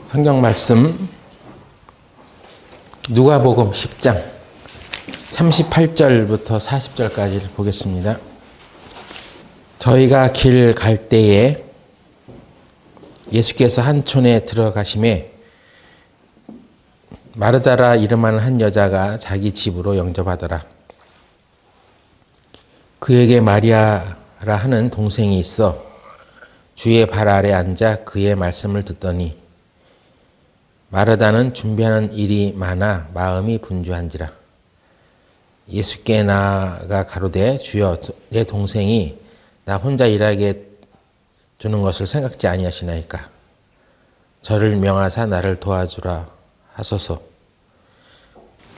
성경 말씀 누가복음 10장 38절부터 40절까지를 보겠습니다. 저희가 길 갈 때에 예수께서 한 촌에 들어가심에 마르다라 이름하는 한 여자가 자기 집으로 영접하더라. 그에게 마리아라 하는 동생이 있어 주의 발 아래 앉아 그의 말씀을 듣더니 마르다는 준비하는 일이 많아 마음이 분주한지라. 예수께 나아가 가로되 주여 내 동생이 나 혼자 일하게 두는 것을 생각지 아니하시나이까. 저를 명하사 나를 도와주라 하소서.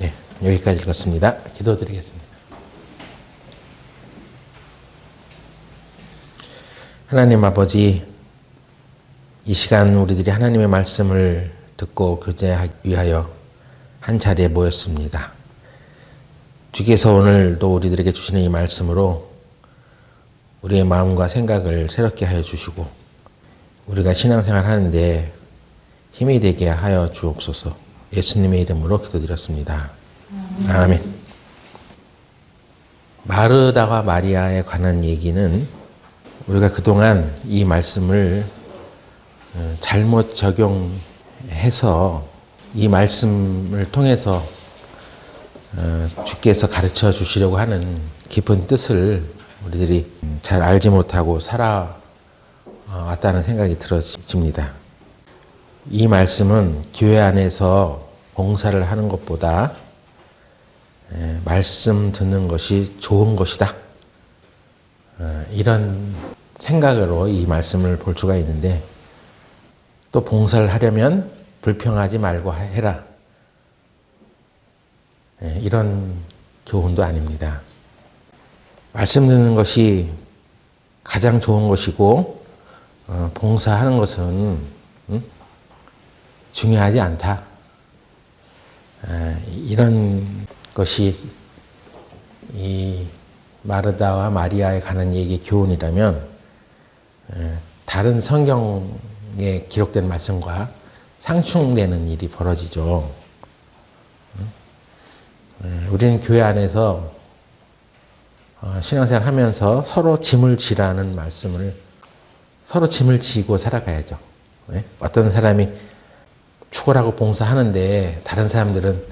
네, 여기까지 읽었습니다. 기도드리겠습니다. 하나님 아버지, 이 시간 우리들이 하나님의 말씀을 듣고 교제하기 위하여 한 자리에 모였습니다. 주께서 오늘도 우리들에게 주시는 이 말씀으로 우리의 마음과 생각을 새롭게 하여 주시고 우리가 신앙생활 하는데 힘이 되게 하여 주옵소서. 예수님의 이름으로 기도드렸습니다. 아멘. 마르다와 마리아에 관한 얘기는 우리가 그동안 이 말씀을 잘못 적용해서 이 말씀을 통해서 주께서 가르쳐 주시려고 하는 깊은 뜻을 우리들이 잘 알지 못하고 살아왔다는 생각이 들어집니다. 이 말씀은 교회 안에서 봉사를 하는 것보다 말씀 듣는 것이 좋은 것이다. 이런 생각으로 이 말씀을 볼 수가 있는데, 또 봉사를 하려면 불평하지 말고 해라. 이런 교훈도 아닙니다. 말씀 듣는 것이 가장 좋은 것이고 봉사하는 것은 중요하지 않다. 이런 것이 이 마르다와 마리아에 관한 얘기 교훈이라면 다른 성경에 기록된 말씀과 상충되는 일이 벌어지죠. 우리는 교회 안에서 신앙생활 하면서 서로 짐을 지라는 말씀을 서로 짐을 지고 살아가야죠. 어떤 사람이 축원하고 봉사하는데 다른 사람들은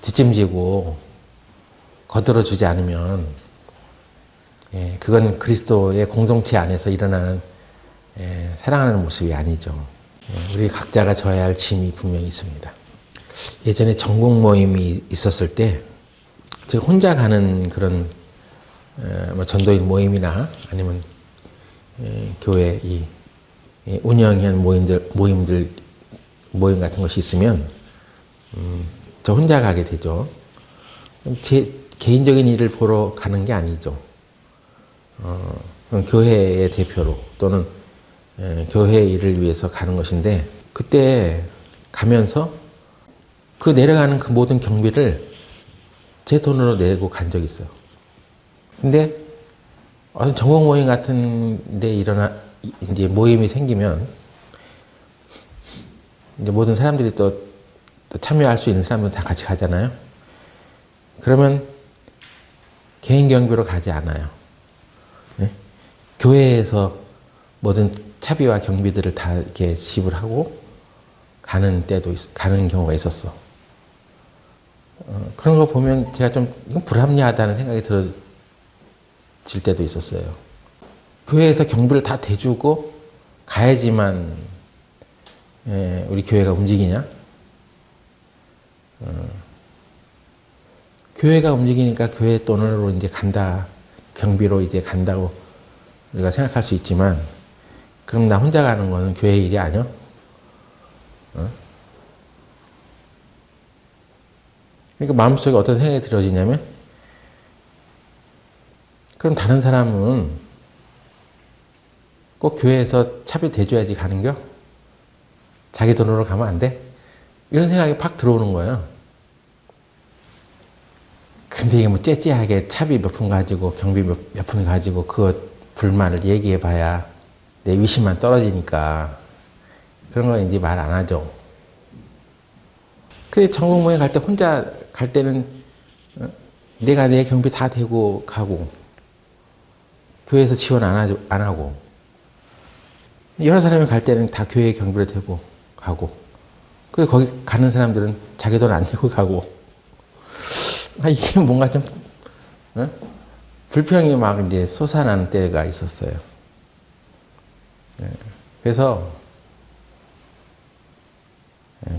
뒷짐지고 거들어주지 않으면 그건 그리스도의 공동체 안에서 일어나는 사랑하는 모습이 아니죠. 우리 각자가 져야 할 짐이 분명히 있습니다. 예전에 전국 모임이 있었을 때 제가 혼자 가는 그런 전도인 모임이나 아니면 교회 이 운영한 모임 같은 것이 있으면 저 혼자 가게 되죠. 제 개인적인 일을 보러 가는 게 아니죠. 교회의 대표로 또는 교회 일을 위해서 가는 것인데, 그때 가면서 그 내려가는 그 모든 경비를 제 돈으로 내고 간 적이 있어요. 근데 어떤 전국 모임 같은 데 이제 모임이 생기면 이제 모든 사람들이 또 참여할 수 있는 사람들은 다 같이 가잖아요. 그러면 개인 경비로 가지 않아요. 네? 교회에서 모든 차비와 경비들을 다 이렇게 지불하고 가는 경우가 있었어. 그런 거 보면 제가 좀 불합리하다는 생각이 들어질 때도 있었어요. 교회에서 경비를 다 대주고 가야지만 우리 교회가 움직이냐? 교회가 움직이니까 교회 돈으로 이제 간다, 경비로 이제 간다고 우리가 생각할 수 있지만, 그럼 나 혼자 가는 거는 교회 일이 아니야? 그러니까 마음속에 어떤 생각이 들어지냐면, 그럼 다른 사람은 꼭 교회에서 차비 대줘야지 가는겨? 자기 돈으로 가면 안 돼? 이런 생각이 팍 들어오는 거예요. 근데 이게 뭐 째째하게 차비 몇 푼 가지고 경비 몇 푼 가지고 그거 불만을 얘기해 봐야 내 위신만 떨어지니까 그런 거 이제 말 안 하죠. 근데 전국 모임 갈 때 혼자 갈 때는 내가 내 경비 다 대고 가고 교회에서 지원 안 하고 여러 사람이 갈 때는 다 교회 경비를 대고 가고 그래서 거기 가는 사람들은 자기 돈 안 내고 가고 이게 뭔가 좀 불평이 막 이제 솟아나는 때가 있었어요. 그래서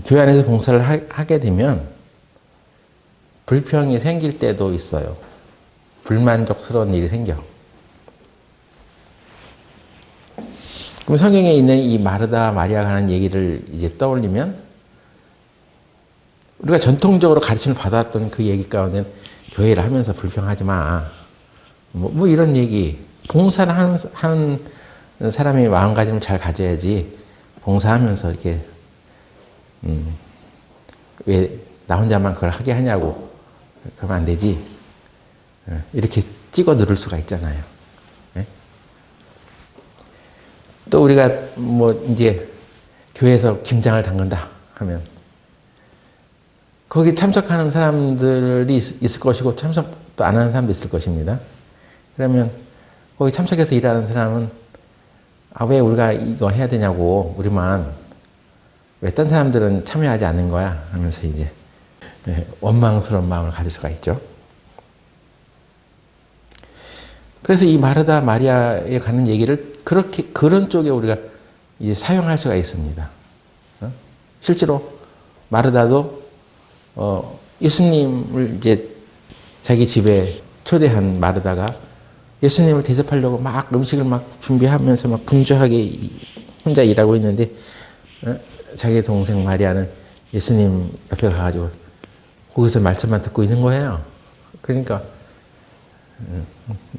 교회 안에서 봉사를 하게 되면 불평이 생길 때도 있어요. 불만족스러운 일이 생겨. 그럼 성경에 있는 이 마르다 마리아가 하는 얘기를 이제 떠올리면 우리가 전통적으로 가르침을 받았던 그 얘기 가운데 교회를 하면서 불평하지 마. 뭐 이런 얘기. 봉사를 하는 사람이 마음가짐을 잘 가져야지 봉사하면서 이렇게 왜 나 혼자만 그걸 하게 하냐고 그러면 안 되지. 이렇게 찍어 누를 수가 있잖아요. 또 우리가 뭐 이제 교회에서 김장을 담근다 하면 거기 참석하는 사람들이 있을 것이고 참석도 안 하는 사람도 있을 것입니다. 그러면 거기 참석해서 일하는 사람은 왜 우리가 이거 해야 되냐고 우리만 왜 딴 사람들은 참여하지 않는 거야 하면서 이제 원망스러운 마음을 가질 수가 있죠. 그래서 이 마르다 마리아에 가는 얘기를 그런 쪽에 우리가 이제 사용할 수가 있습니다. 실제로 마르다도 예수님을 이제 자기 집에 초대한 마르다가 예수님을 대접하려고 막 음식을 막 준비하면서 막 분주하게 혼자 일하고 있는데 자기 동생 마리아는 예수님 옆에 가가지고 거기서 말씀만 듣고 있는 거예요. 그러니까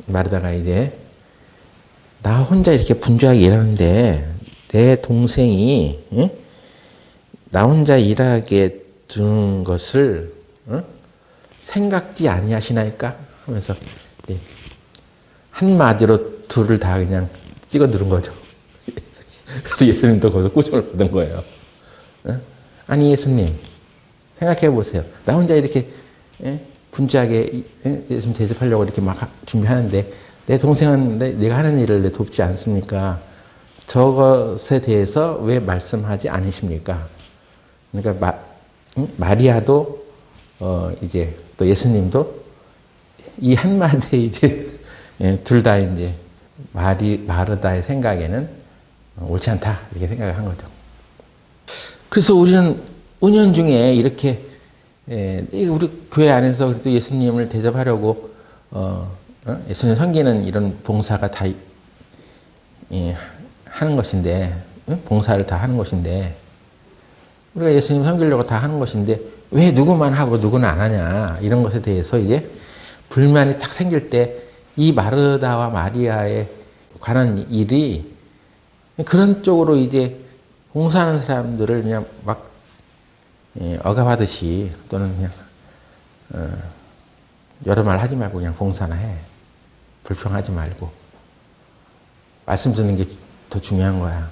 마르다가 이제 나 혼자 이렇게 분주하게 일하는데 내 동생이 나 혼자 일하게 두는 것을 생각지 아니하시나이까 하면서 한마디로 둘을 다 그냥 찍어 누른 거죠. 그래서 예수님도 거기서 꾸중을 받은 거예요. 아니 예수님 생각해 보세요. 나 혼자 이렇게 분주하게 예수님 대접하려고 이렇게 막 준비하는데 내 동생은 내가 하는 일을 돕지 않습니까? 저것에 대해서 왜 말씀하지 않으십니까? 그러니까 마리아도 이제 또 예수님도 이 한마디에 이제 둘 다 이제 마르다의 생각에는 옳지 않다 이렇게 생각을 한 거죠. 그래서 우리는 은연중에 이렇게 우리 교회 안에서 그래도 예수님을 대접하려고 예수님 섬기는 이런 봉사가 다 하는 것인데 봉사를 다 하는 것인데 우리가 예수님 섬기려고 다 하는 것인데 왜 누구만 하고 누구는 안 하냐 이런 것에 대해서 이제 불만이 딱 생길 때 이 마르다와 마리아에 관한 일이 그런 쪽으로 이제 봉사하는 사람들을 그냥 막 억압하듯이 또는 그냥 여러 말 하지 말고 그냥 봉사나 해. 불평하지 말고 말씀 듣는 게 더 중요한 거야.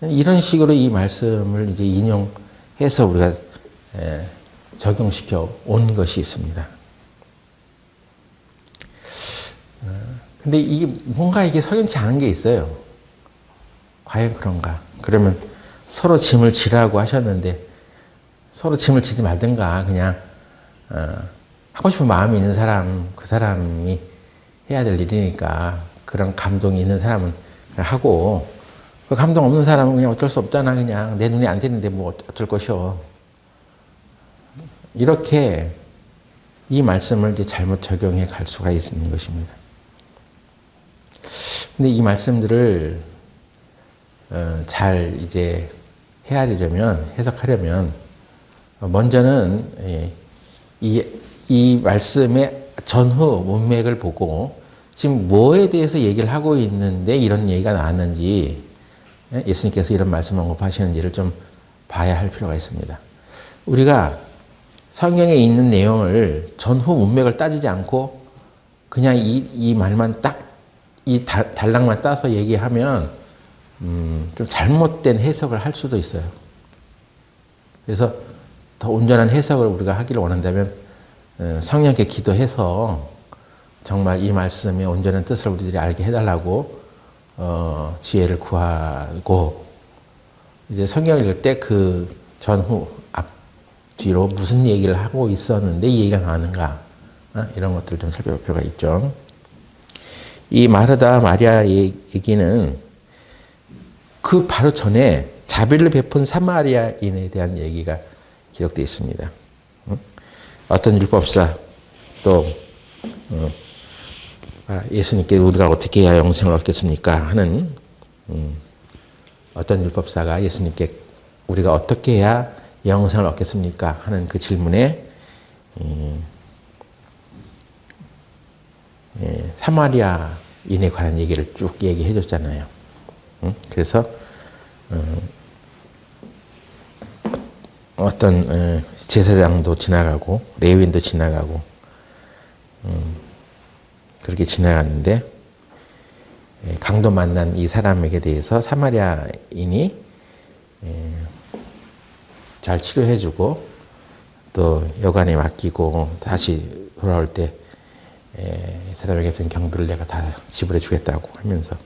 이런 식으로 이 말씀을 이제 인용해서 우리가 적용시켜 온 것이 있습니다. 근데 이게 뭔가 이게 석연치 않은 게 있어요. 과연 그런가? 그러면 서로 짐을 지라고 하셨는데 서로 짐을 지지 말든가 그냥 하고 싶은 마음이 있는 사람 그 사람이 해야 될 일이니까 그런 감동이 있는 사람은 하고 그 감동 없는 사람은 그냥 어쩔 수 없잖아 그냥 내 눈에 안 띄는데 뭐 어쩔 것이요. 이렇게 이 말씀을 이제 잘못 적용해 갈 수가 있는 것입니다. 근데 이 말씀들을 잘 이제 헤아리려면 해석하려면 먼저는 이 말씀의 전후 문맥을 보고 지금 뭐에 대해서 얘기를 하고 있는데 이런 얘기가 나왔는지 예수님께서 이런 말씀을 언급하시는지를 좀 봐야 할 필요가 있습니다. 우리가 성경에 있는 내용을 전후 문맥을 따지지 않고 그냥 이 말만 딱 이 단락만 따서 얘기하면 좀 잘못된 해석을 할 수도 있어요. 그래서 더 온전한 해석을 우리가 하기를 원한다면 성령께 기도해서 정말 이 말씀의 온전한 뜻을 우리들이 알게 해달라고 지혜를 구하고, 이제 성경을 읽을 때 그 전후 앞 뒤로 무슨 얘기를 하고 있었는데 이 얘기가 나왔는가, 이런 것들을 좀 살펴볼 필요가 있죠. 이 마르다 마리아 얘기는 그 바로 전에 자비를 베푼 사마리아인에 대한 얘기가 기록되어 있습니다. 어떤 율법사 또 예수님께 우리가 어떻게 해야 영생을 얻겠습니까 하는 어떤 율법사가 예수님께 우리가 어떻게 해야 영생을 얻겠습니까 하는 그 질문에 사마리아인에 관한 얘기를 쭉 얘기해 줬잖아요. 그래서 어떤 제사장도 지나가고 레위인도 지나가고 그렇게 지나갔는데, 강도 만난 이 사람에게 대해서 사마리아인이 잘 치료해주고 또 여관에 맡기고 다시 돌아올 때 사람에게 든 경비를 내가 다 지불해 주겠다고 하면서,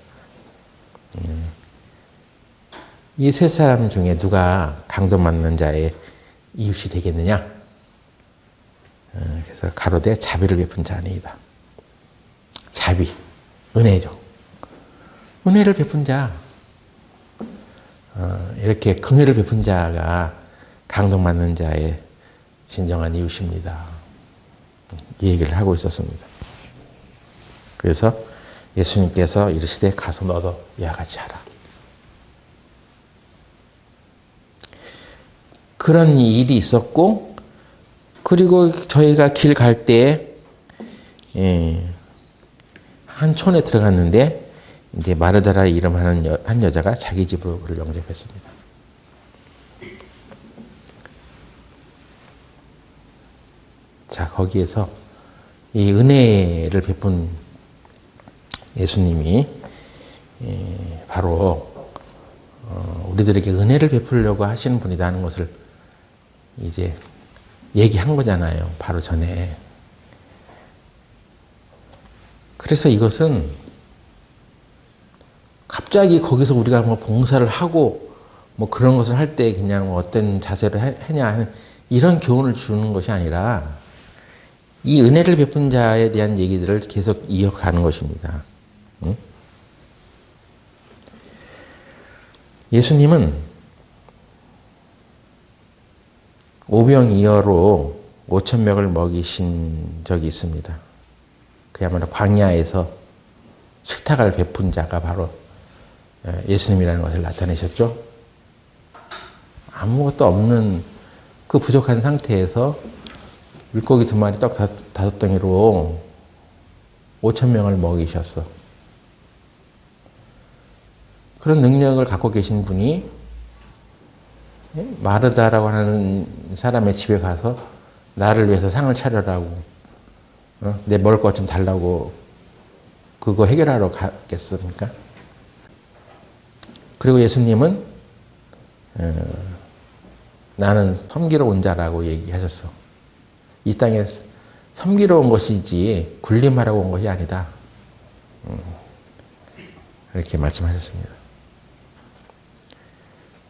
이 세 사람 중에 누가 강도 맞는 자의 이웃이 되겠느냐? 그래서 가로되 자비를 베푼 자 아니이다. 자비, 은혜죠. 은혜를 베푼 자, 이렇게 긍휼을 베푼 자가 강도 맞는 자의 진정한 이웃입니다. 이 얘기를 하고 있었습니다. 그래서 예수님께서 이르시되 가서 너도 이와 같이 하라. 그런 일이 있었고, 그리고 저희가 길 갈 때에 한 촌에 들어갔는데 이제 마르다라 이름하는 한 여자가 자기 집으로 그를 영접했습니다. 자, 거기에서 이 은혜를 베푼 예수님이 바로 우리들에게 은혜를 베풀려고 하시는 분이다 하는 것을 이제 얘기한 거잖아요. 바로 전에. 그래서 이것은 갑자기 거기서 우리가 뭐 봉사를 하고 뭐 그런 것을 할 때 그냥 어떤 자세로 하냐 하는 이런 교훈을 주는 것이 아니라 이 은혜를 베푼 자에 대한 얘기들을 계속 이어가는 것입니다. 응? 예수님은 오병이어로 5,000명을 먹이신 적이 있습니다. 그야말로 광야에서 식탁을 베푼 자가 바로 예수님이라는 것을 나타내셨죠. 아무것도 없는 그 부족한 상태에서 물고기 2마리 떡 5덩이로 5,000명을 먹이셨어. 그런 능력을 갖고 계신 분이 마르다라고 하는 사람의 집에 가서 나를 위해서 상을 차려라고, 내 먹을 것 좀 달라고 그거 해결하러 가겠습니까? 그리고 예수님은 나는 섬기러 온 자라고 얘기하셨어. 이 땅에 섬기러 온 것이지 군림하라고 온 것이 아니다. 이렇게 말씀하셨습니다.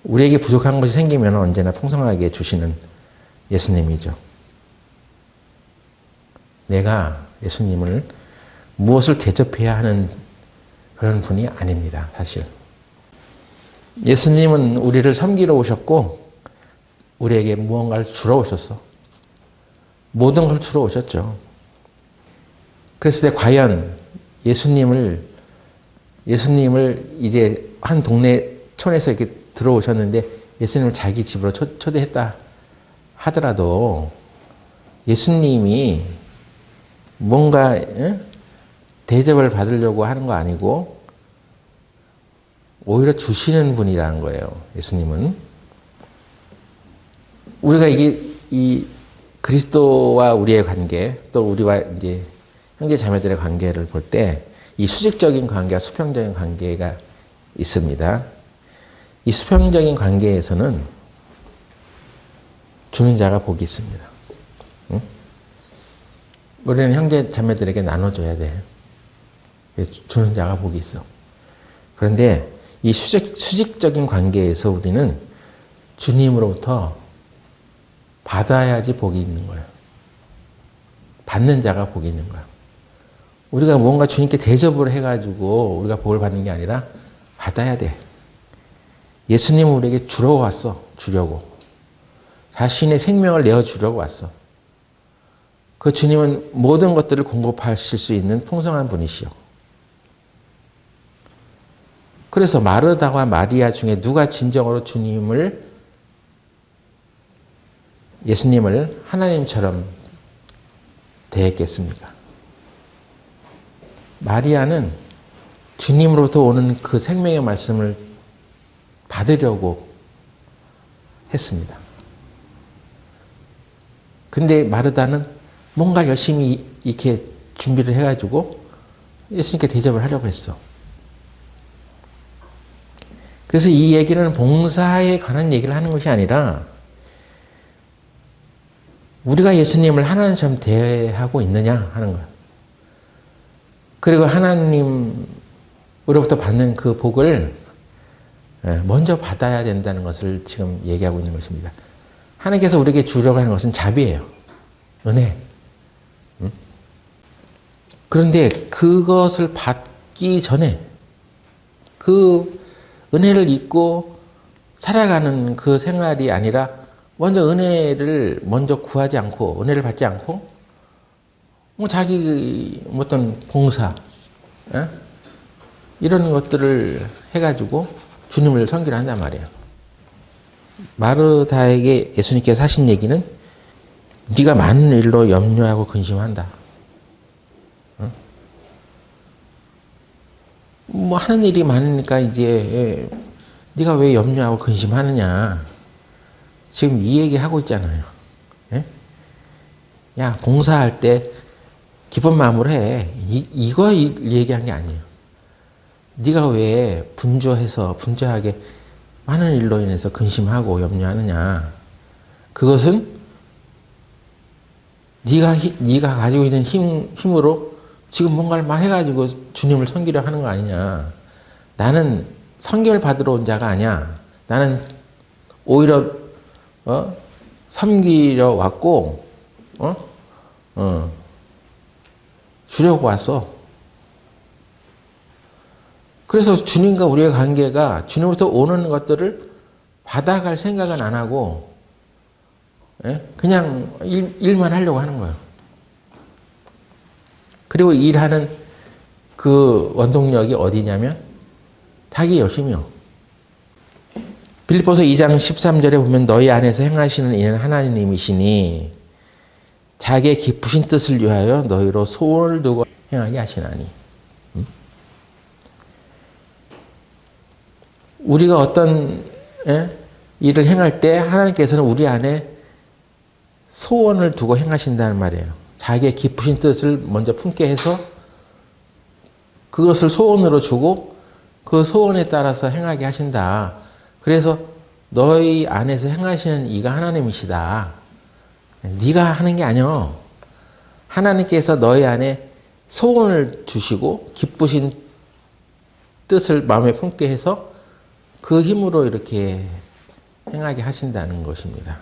우리에게 부족한 것이 생기면 언제나 풍성하게 주시는 예수님이죠. 내가 예수님을 무엇을 대접해야 하는 그런 분이 아닙니다, 사실. 예수님은 우리를 섬기러 오셨고 우리에게 무언가를 주러 오셨어. 모든 걸 주러 오셨죠. 그랬을 때 과연 예수님을 이제 한 동네 촌에서 이렇게 들어오셨는데 예수님을 자기 집으로 초대했다 하더라도 예수님이 뭔가 대접을 받으려고 하는 거 아니고 오히려 주시는 분이라는 거예요. 예수님은. 우리가 이 그리스도와 우리의 관계, 또 우리와 이제 형제 자매들의 관계를 볼 때 이 수직적인 관계와 수평적인 관계가 있습니다. 이 수평적인 관계에서는 주는 자가 복이 있습니다. 응? 우리는 형제 자매들에게 나눠줘야 돼. 주는 자가 복이 있어. 그런데 이 수직적인 관계에서 우리는 주님으로부터 받아야지 복이 있는 거예요. 받는 자가 복이 있는 거예요. 우리가 뭔가 주님께 대접을 해가지고 우리가 복을 받는 게 아니라 받아야 돼. 예수님은 우리에게 주러 왔어. 주려고. 자신의 생명을 내어주려고 왔어. 그 주님은 모든 것들을 공급하실 수 있는 풍성한 분이시오. 그래서 마르다와 마리아 중에 누가 진정으로 예수님을 하나님처럼 대했겠습니까? 마리아는 주님으로부터 오는 그 생명의 말씀을 받으려고 했습니다. 근데 마르다는 뭔가 열심히 이렇게 준비를 해가지고 예수님께 대접을 하려고 했어. 그래서 이 얘기는 봉사에 관한 얘기를 하는 것이 아니라 우리가 예수님을 하나님처럼 대하고 있느냐 하는 거예요. 그리고 하나님으로부터 받는 그 복을 먼저 받아야 된다는 것을 지금 얘기하고 있는 것입니다. 하나님께서 우리에게 주려고 하는 것은 자비예요. 은혜. 그런데 그것을 받기 전에 그 은혜를 잊고 살아가는 그 생활이 아니라 먼저 은혜를 먼저 구하지 않고 은혜를 받지 않고 뭐 자기 어떤 봉사 이런 것들을 해가지고 주님을 섬기려 한단 말이에요. 마르다에게 예수님께서 하신 얘기는 네가 많은 일로 염려하고 근심한다. 뭐 하는 일이 많으니까 이제 네가 왜 염려하고 근심하느냐. 지금 이 얘기 하고 있잖아요. 야, 봉사할 때 기쁜 마음으로 해. 이거 얘기한 게 아니에요. 네가 왜 분주하게 많은 일로 인해서 근심하고 염려하느냐. 그것은 네가 가지고 있는 힘으로 지금 뭔가를 막 해가지고 주님을 섬기려 하는 거 아니냐. 나는 섬김을 받으러 온 자가 아니야. 나는 오히려 섬기려 왔고 주려고 왔어. 그래서 주님과 우리의 관계가 주님부터 오는 것들을 받아갈 생각은 안 하고 그냥 일만 하려고 하는 거예요. 그리고 일하는 그 원동력이 어디냐면 자기 열심이요. 빌립보서 2장 13절에 보면 너희 안에서 행하시는 이는 하나님이시니 자기의 기쁘신 뜻을 위하여 너희로 소원을 두고 행하게 하시나니. 우리가 어떤 일을 행할 때 하나님께서는 우리 안에 소원을 두고 행하신다는 말이에요. 자기의 기쁘신 뜻을 먼저 품게 해서 그것을 소원으로 주고 그 소원에 따라서 행하게 하신다. 그래서 너희 안에서 행하시는 이가 하나님이시다. 네가 하는 게 아니요. 하나님께서 너희 안에 소원을 주시고 기쁘신 뜻을 마음에 품게 해서 그 힘으로 이렇게 행하게 하신다는 것입니다.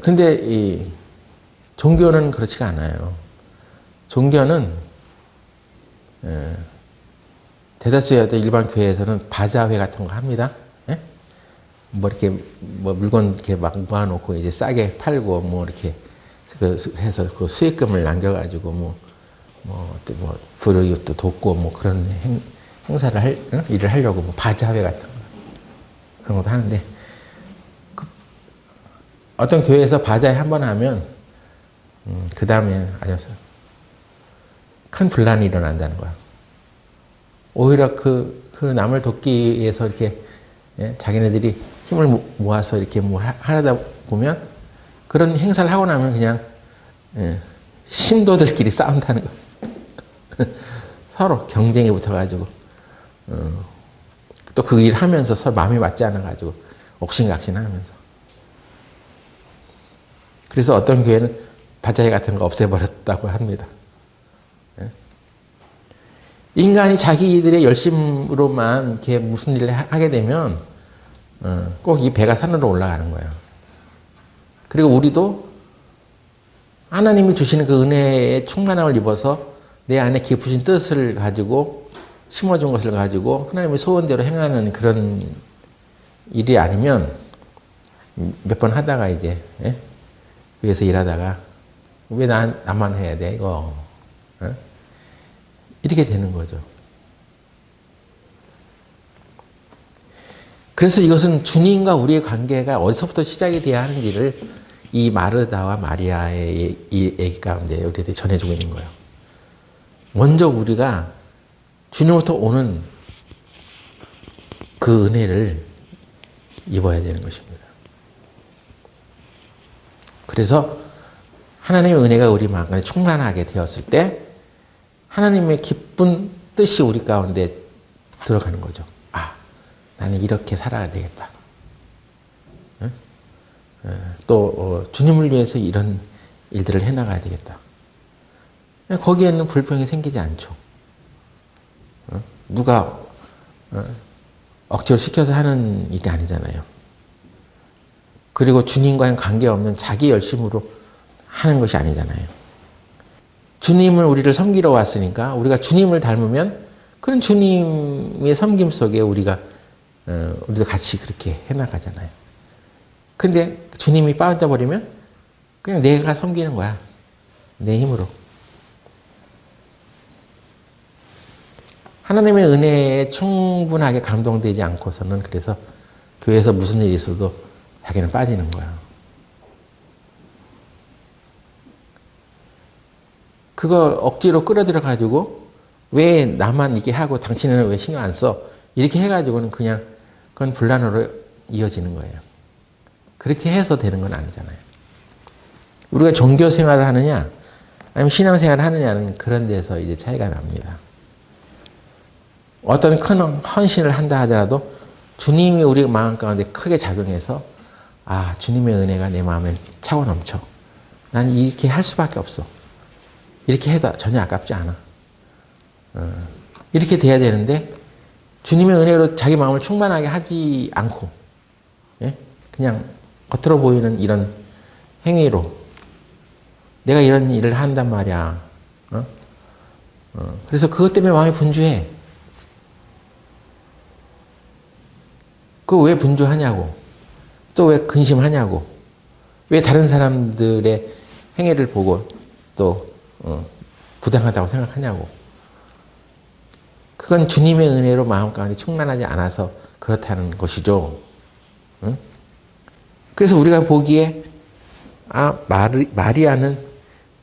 근데 이 종교는 그렇지가 않아요. 종교는 대다수의 일반 교회에서는 바자회 같은 거 합니다. 뭐 이렇게 뭐 물건 이렇게 막 모아놓고 이제 싸게 팔고 뭐 이렇게 해서 그 수익금을 남겨가지고 뭐 불우이웃도 돕고 뭐 그런 행사를 일을 하려고 뭐 바자회 같은 거 그런 것도 하는데 어떤 교회에서 바자회 한 번 하면 그 다음에 아주 큰 분란이 일어난다는 거야. 오히려 그 남을 돕기 위해서 이렇게 자기네들이 힘을 모아서 이렇게 뭐 하다 보면 그런 행사를 하고 나면 그냥 신도들끼리 싸운다는 거야. 서로 경쟁에 붙어가지고 또 그 일 하면서 서로 마음이 맞지 않아가지고 옥신각신하면서. 그래서 어떤 교회는 바자회 같은 거 없애버렸다고 합니다. 인간이 자기들의 열심으로만 이렇게 무슨 일을 하게 되면 꼭 이 배가 산으로 올라가는 거예요. 그리고 우리도 하나님이 주시는 그 은혜의 충만함을 입어서 내 안에 깊으신 뜻을 가지고 심어준 것을 가지고 하나님의 소원대로 행하는 그런 일이 아니면 몇 번 하다가 이제 위에서 일하다가 왜 나만 해야 돼 이거 이렇게 되는 거죠. 그래서 이것은 주님과 우리의 관계가 어디서부터 시작이 돼야 하는지를 이 마르다와 마리아의 이 얘기 가운데 우리에게 전해주고 있는 거예요. 먼저 우리가 주님부터 오는 그 은혜를 입어야 되는 것입니다. 그래서 하나님의 은혜가 우리 마음에 충만하게 되었을 때 하나님의 기쁜 뜻이 우리 가운데 들어가는 거죠. 아, 나는 이렇게 살아야 되겠다. 또 주님을 위해서 이런 일들을 해나가야 되겠다. 거기에는 불평이 생기지 않죠. 누가 억지로 시켜서 하는 일이 아니잖아요. 그리고 주님과는 관계없는 자기 열심으로 하는 것이 아니잖아요. 주님을 우리를 섬기러 왔으니까 우리가 주님을 닮으면 그런 주님의 섬김 속에 우리도 같이 그렇게 해나가잖아요. 근데 주님이 빠져버리면 그냥 내가 섬기는 거야. 내 힘으로. 하나님의 은혜에 충분하게 감동되지 않고서는 그래서 교회에서 무슨 일이 있어도 자기는 빠지는 거야. 그거 억지로 끌어들여가지고 왜 나만 이렇게 하고 당신은 왜 신경 안 써? 이렇게 해가지고는 그냥 그건 분란으로 이어지는 거예요. 그렇게 해서 되는 건 아니잖아요. 우리가 종교 생활을 하느냐 아니면 신앙 생활을 하느냐는 그런 데서 이제 차이가 납니다. 어떤 큰 헌신을 한다 하더라도 주님이 우리 마음 가운데 크게 작용해서 아, 주님의 은혜가 내 마음에 차고 넘쳐. 난 이렇게 할 수밖에 없어. 이렇게 해도 전혀 아깝지 않아. 이렇게 돼야 되는데 주님의 은혜로 자기 마음을 충만하게 하지 않고 그냥 겉으로 보이는 이런 행위로 내가 이런 일을 한단 말이야. 그래서 그것 때문에 마음이 분주해. 그거 왜 분주하냐고. 또 왜 근심하냐고. 왜 다른 사람들의 행위를 보고 또 부당하다고 생각하냐고. 그건 주님의 은혜로 마음 가운데 충만하지 않아서 그렇다는 것이죠. 응? 그래서 우리가 보기에 아 마리아는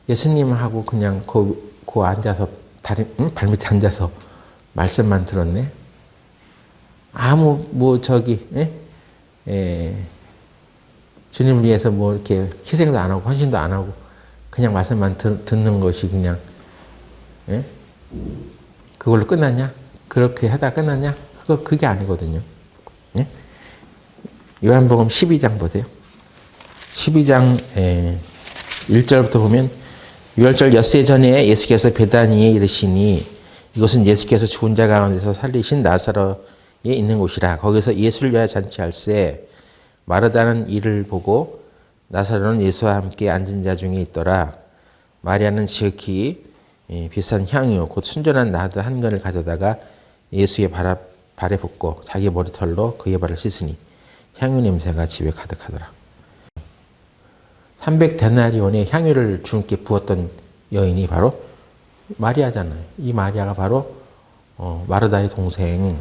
예수님하고 그냥 그 앉아서 발밑에 앉아서 말씀만 들었네. 아무 주님을 위해서 뭐 이렇게 희생도 안 하고 헌신도 안 하고 그냥 말씀만 듣는 것이 그냥 그걸로 끝났냐? 그렇게 하다 끝났냐? 그게 아니거든요. 요한복음 12장 보세요. 12장 1절부터 보면 유월절 엿새 전에 예수께서 베다니에 이르시니 이곳은 예수께서 죽은 자 가운데서 살리신 나사로에 있는 곳이라. 거기서 예수를 위하여 잔치할세. 마르다는 이를 보고 나사로는 예수와 함께 앉은 자 중에 있더라. 마리아는 지극히 비싼 향유 곧 순전한 나드 한 근을 가져다가 예수의 발에 붓고 자기 머리털로 그의 발을 씻으니 향유 냄새가 집에 가득하더라. 300데나리온의 향유를 주님께 부었던 여인이 바로 마리아잖아요. 이 마리아가 바로 마르다의 동생,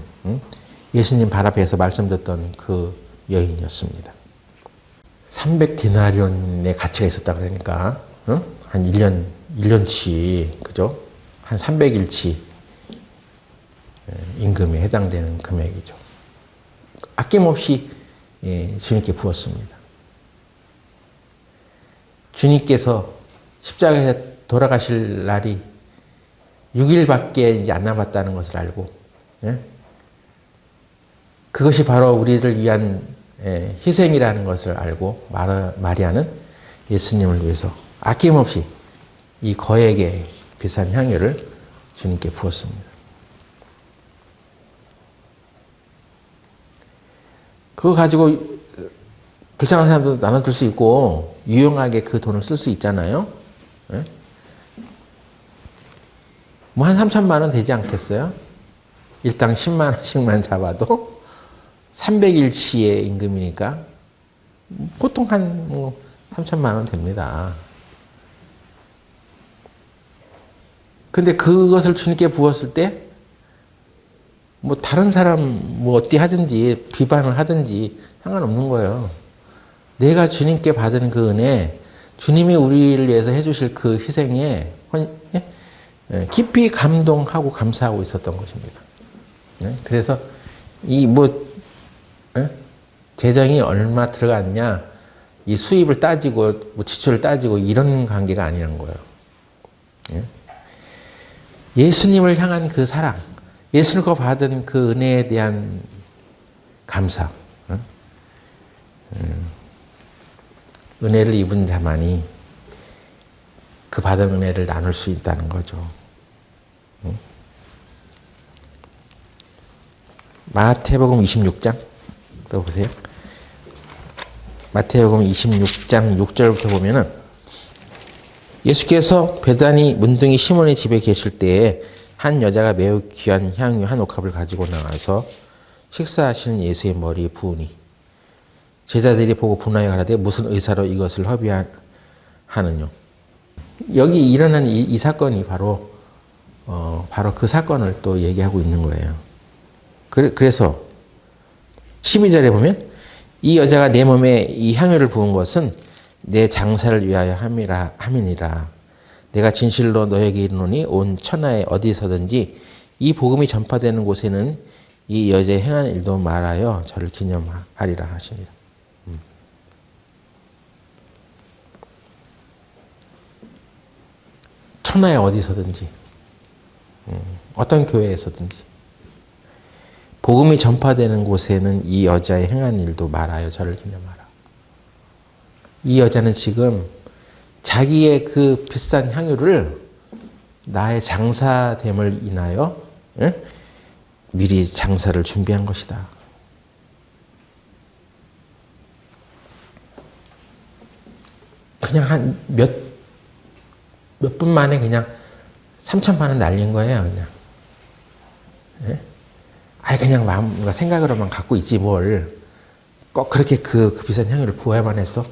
예수님 발 앞에서 말씀 듣던 그 여인이었습니다. 300데나리온의 가치가 있었다 그러니까 한 1년치, 그죠? 한 300일치 임금에 해당되는 금액이죠. 아낌없이 주님께 부었습니다. 주님께서 십자가에 돌아가실 날이 6일밖에 이제 안 남았다는 것을 알고, 예? 그것이 바로 우리를 위한 희생이라는 것을 알고 마리아는 예수님을 위해서 아낌없이 이 거액의 비싼 향유를 주님께 부었습니다. 그거 가지고 불쌍한 사람도 나눠줄 수 있고 유용하게 그 돈을 쓸 수 있잖아요. 예? 뭐 한 3천만 원 되지 않겠어요? 일당 10만 원씩만 잡아도 300일치의 임금이니까 보통 한 3천만 원 됩니다. 근데 그것을 주님께 부었을 때 뭐 다른 사람 뭐 어떻게 하든지 비판을 하든지 상관없는 거예요. 내가 주님께 받은 그 은혜, 주님이 우리를 위해서 해주실 그 희생에 깊이 감동하고 감사하고 있었던 것입니다. 그래서 이 재정이 얼마 들어갔냐, 이 수입을 따지고 뭐 지출을 따지고 이런 관계가 아니라는 거예요. 예수님을 향한 그 사랑, 예수님과 받은 그 은혜에 대한 감사, 은혜를 입은 자만이 그 받은 은혜를 나눌 수 있다는 거죠. 마태복음 26장 또 보세요. 마태복음 26장 6절부터 보면은 예수께서 베다니 문둥이 시몬의 집에 계실 때에 한 여자가 매우 귀한 향유 한 옥합을 가지고 나와서 식사하시는 예수의 머리에 부으니 제자들이 보고 분하여 가라되 무슨 의사로 이것을 허비하느뇨. 여기 일어난 이 사건이 바로 그 사건을 또 얘기하고 있는 거예요. 그래서 12절에 보면 이 여자가 내 몸에 이 향유를 부은 것은 내 장사를 위하여 함이니라. 내가 진실로 너에게 이르노니 온 천하에 어디서든지 이 복음이 전파되는 곳에는 이 여자의 행한 일도 말하여 저를 기념하리라 하시니라. 천하에 어디서든지 어떤 교회에서든지 복음이 전파되는 곳에는 이 여자의 행한 일도 말하여 저를 기념하라. 이 여자는 지금 자기의 그 비싼 향유를 나의 장사됨을 인하여 미리 장사를 준비한 것이다. 그냥 한 몇 분 만에 그냥 3천만 원 날린 거예요, 그냥. 예? 아예 그냥 마음과 생각으로만 갖고 있지 뭘. 꼭 그렇게 그 비싼 향유를 부어야만 했어?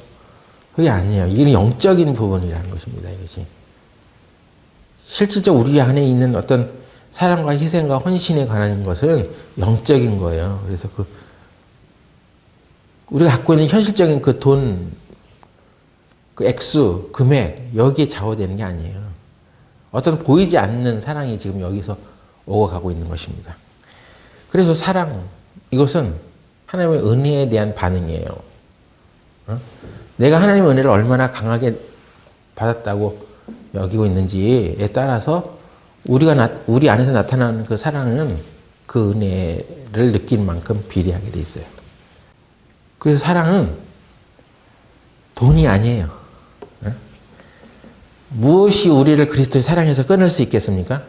그게 아니에요. 이게 영적인 부분이라는 것입니다, 이것이. 실질적 우리 안에 있는 어떤 사랑과 희생과 헌신에 관한 것은 영적인 거예요. 그래서 우리가 갖고 있는 현실적인 그 돈, 그 액수, 금액, 여기에 좌우되는 게 아니에요. 어떤 보이지 않는 사랑이 지금 여기서 오고 가고 있는 것입니다. 그래서 사랑, 이것은 하나님의 은혜에 대한 반응이에요. 내가 하나님의 은혜를 얼마나 강하게 받았다고 여기고 있는지에 따라서 우리 안에서 나타나는 그 사랑은 그 은혜를 느낀 만큼 비례하게 돼 있어요. 그래서 사랑은 돈이 아니에요. 무엇이 우리를 그리스도의 사랑에서 끊을 수 있겠습니까?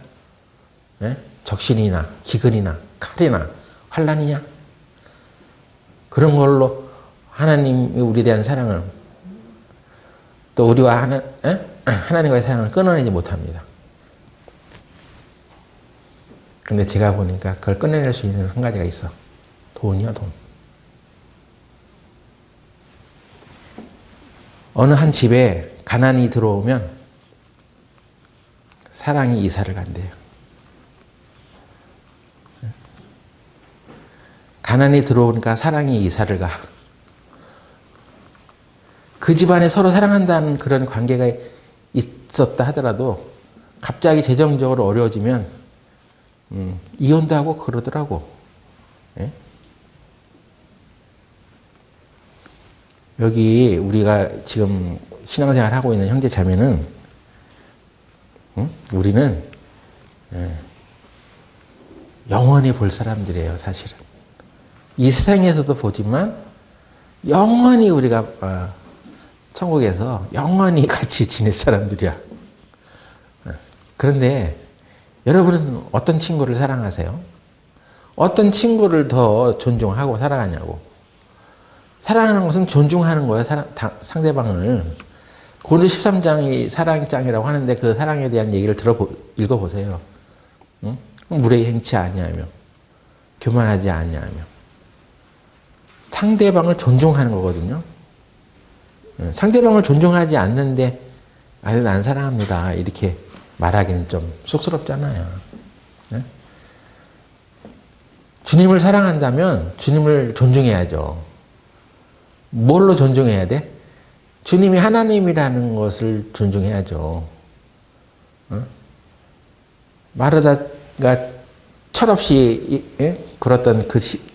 적신이나 기근이나 칼이나 환난이냐? 그런 걸로 하나님이 우리에 대한 사랑을 또 우리와 하나님과의 사랑을 끊어내지 못합니다. 근데 제가 보니까 그걸 끊어낼 수 있는 한 가지가 있어. 돈이야, 돈. 어느 한 집에 가난이 들어오면 사랑이 이사를 간대요. 가난이 들어오니까 사랑이 이사를 가. 그 집안에 서로 사랑한다는 그런 관계가 있었다 하더라도 갑자기 재정적으로 어려워지면 이혼도 하고 그러더라고. 예? 여기 우리가 지금 신앙생활 하고 있는 형제 자매는 우리는 영원히 볼 사람들이에요, 사실은. 이 세상에서도 보지만 영원히 우리가 천국에서 영원히 같이 지낼 사람들이야. 그런데 여러분은 어떤 친구를 사랑하세요? 어떤 친구를 더 존중하고 살아가냐고. 사랑하는 것은 존중하는 거예요, 상대방을. 고린도 13장이 사랑장이라고 하는데 그 사랑에 대한 얘기를 읽어보세요. 응? 무례히 행치 아니하며 교만하지 아니하며 상대방을 존중하는 거거든요. 상대방을 존중하지 않는데 난 사랑합니다 이렇게 말하기는 좀 쑥스럽잖아요. 주님을 사랑한다면 주님을 존중해야죠. 뭘로 존중해야 돼? 주님이 하나님이라는 것을 존중해야죠. 마르다가 철없이 그랬던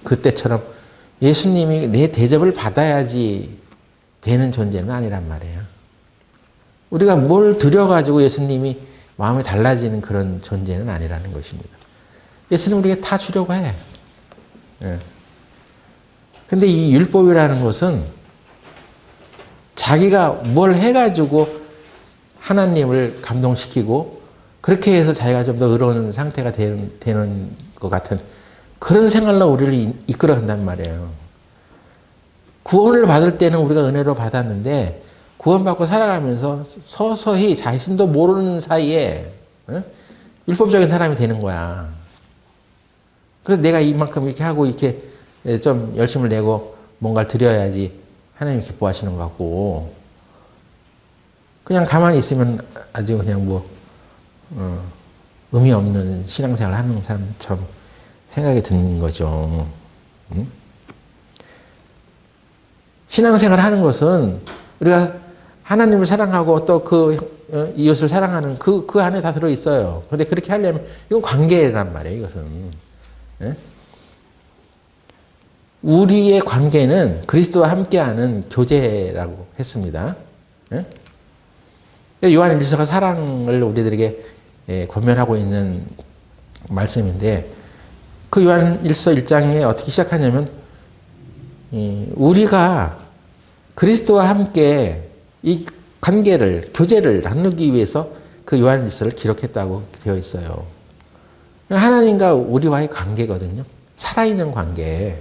그때처럼 예수님이 내 대접을 받아야지 되는 존재는 아니란 말이에요. 우리가 뭘 드려가지고 예수님이 마음이 달라지는 그런 존재는 아니라는 것입니다. 예수님 우리에게 다 주려고 해. 근데 이 율법이라는 것은 자기가 뭘 해가지고 하나님을 감동시키고 그렇게 해서 자기가 좀 더 의로운 상태가 되는 것 같은 그런 생활로 우리를 이끌어 간단 말이에요. 구원을 받을 때는 우리가 은혜로 받았는데 구원받고 살아가면서 서서히 자신도 모르는 사이에 율법적인 사람이 되는 거야. 그래서 내가 이만큼 이렇게 하고 이렇게 좀 열심을 내고 뭔가를 드려야지 하나님이 기뻐하시는 것 같고 그냥 가만히 있으면 아주 그냥 의미 없는 신앙생활을 하는 사람처럼 생각이 드는 거죠. 신앙생활을 하는 것은 우리가 하나님을 사랑하고 또 이웃을 사랑하는 그 안에 다 들어있어요. 근데 그렇게 하려면 이건 관계란 말이에요, 이것은. 우리의 관계는 그리스도와 함께하는 교제라고 했습니다. 요한일서가 사랑을 우리들에게 권면하고 있는 말씀인데 그 요한일서 1장에 어떻게 시작하냐면 우리가 그리스도와 함께 이 관계를 교제를 나누기 위해서 그 요한일서를 기록했다고 되어 있어요. 하나님과 우리와의 관계거든요. 살아있는 관계.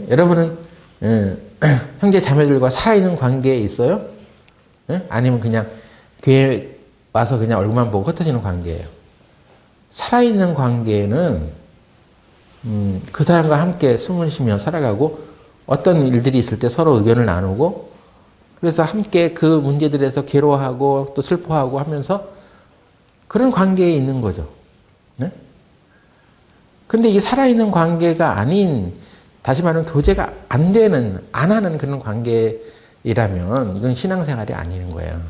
여러분은 형제 자매들과 살아있는 관계에 있어요? 아니면 그냥 교회 와서 그냥 얼굴만 보고 흩어지는 관계예요. 살아있는 관계는 그 사람과 함께 숨을 쉬며 살아가고 어떤 일들이 있을 때 서로 의견을 나누고 그래서 함께 그 문제들에서 괴로워하고 또 슬퍼하고 하면서 그런 관계에 있는 거죠. 근데 이 살아있는 관계가 아닌 다시 말하면 교제가 안 되는 안 하는 그런 관계이라면 이건 신앙생활이 아닌 거예요.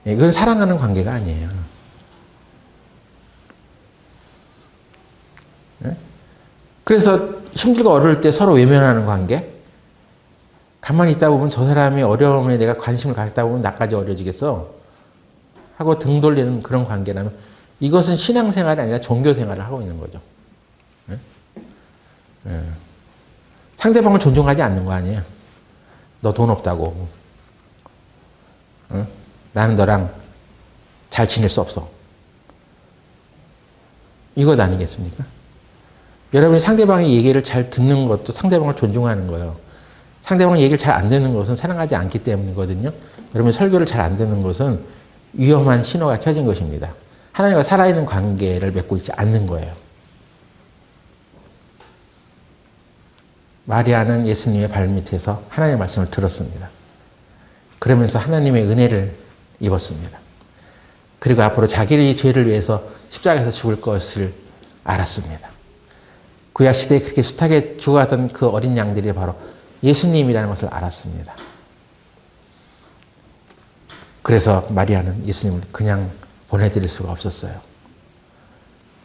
이건 사랑하는 관계가 아니에요. 그래서 힘들고 어려울 때 서로 외면하는 관계? 가만히 있다 보면 저 사람의 어려움에 내가 관심을 갖다 보면 나까지 어려지겠어? 하고 등 돌리는 그런 관계라면 이것은 신앙생활이 아니라 종교생활을 하고 있는 거죠. 상대방을 존중하지 않는 거 아니에요. 너 돈 없다고. 나는 너랑 잘 지낼 수 없어. 이것 아니겠습니까? 여러분이 상대방의 얘기를 잘 듣는 것도 상대방을 존중하는 거예요. 상대방의 얘기를 잘 안 듣는 것은 사랑하지 않기 때문이거든요. 여러분이 설교를 잘 안 듣는 것은 위험한 신호가 켜진 것입니다. 하나님과 살아있는 관계를 맺고 있지 않는 거예요. 마리아는 예수님의 발밑에서 하나님의 말씀을 들었습니다. 그러면서 하나님의 은혜를 입었습니다. 그리고 앞으로 자기의 죄를 위해서 십자가에서 죽을 것을 알았습니다. 구약시대에 그렇게 숱하게 죽어갔던 그 어린 양들이 바로 예수님이라는 것을 알았습니다. 그래서 마리아는 예수님을 그냥 보내드릴 수가 없었어요.